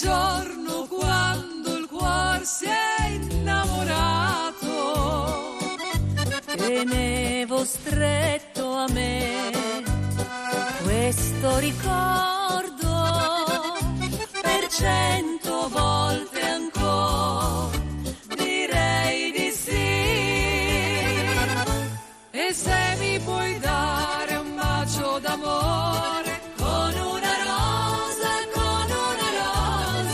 giorno quando il cuore si è innamorato, tenevo stretto a me questo ricordo per 100 volte ancora, direi di sì. E se mi puoi dare un bacio d'amore con una rosa,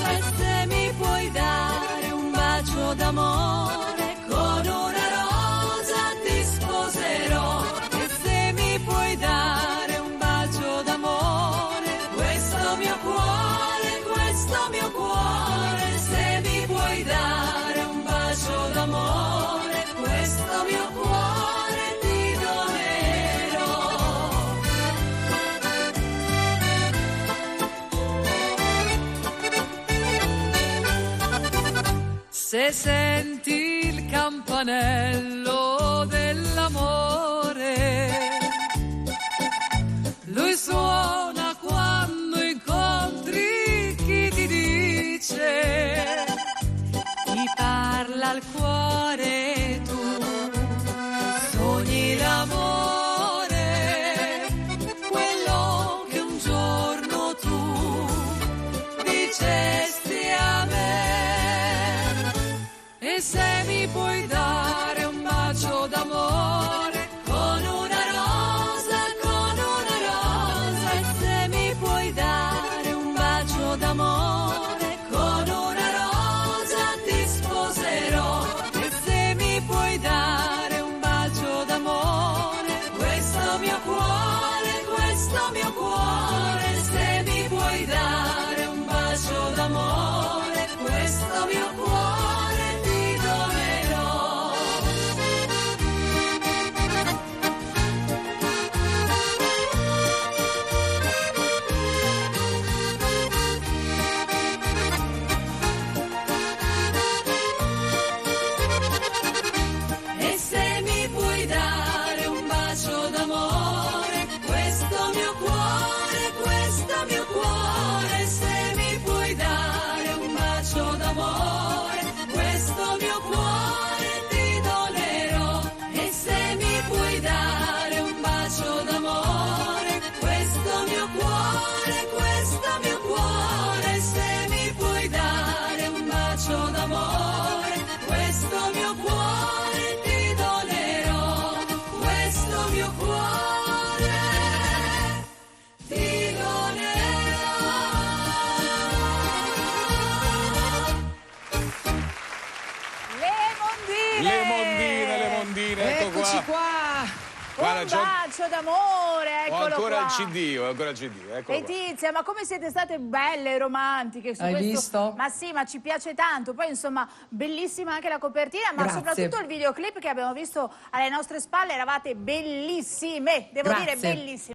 e se mi puoi dare un bacio d'amore con una rosa, ti sposerò. E se mi puoi dare un bacio d'amore, questo mio cuore, se mi puoi dare un bacio d'amore, questo mio cuore ti donerò. Se senti il campanello dell'amore, lui suona quando incontri chi ti dice, ti parla al cuore, tu sogni l'amore, quello che un giorno tu dicesti a me. E se mi puoi dare un bacio d'amore con una rosa, e se mi puoi dare un bacio d'amore con una rosa, ti sposerò. E se mi puoi dare un bacio d'amore, questo mio cuore, se mi puoi dare un bacio d'amore, questo mio cuore ti donerò. E se mi puoi dare un bacio d'amore, questo mio cuore, se mi puoi dare un bacio d'amore, questo mio cuore ti donerò. E se mi puoi dare un bacio d'amore, questo mio cuore, se mi puoi dare un bacio d'amore, questo mio cuore ti donerò, questo mio cuore ti donerò. Le mondine, ecco Eccoci qua. Guarda, Un bacio d'amore, ho eccolo ancora qua. il CD, eccolo qua. Letizia, ma come siete state belle e romantiche su Hai questo? visto? Ma sì, ma ci piace tanto. Poi insomma, bellissima anche la copertina, ma Grazie. soprattutto il videoclip che abbiamo visto alle nostre spalle, eravate bellissime, devo dire Grazie. bellissime.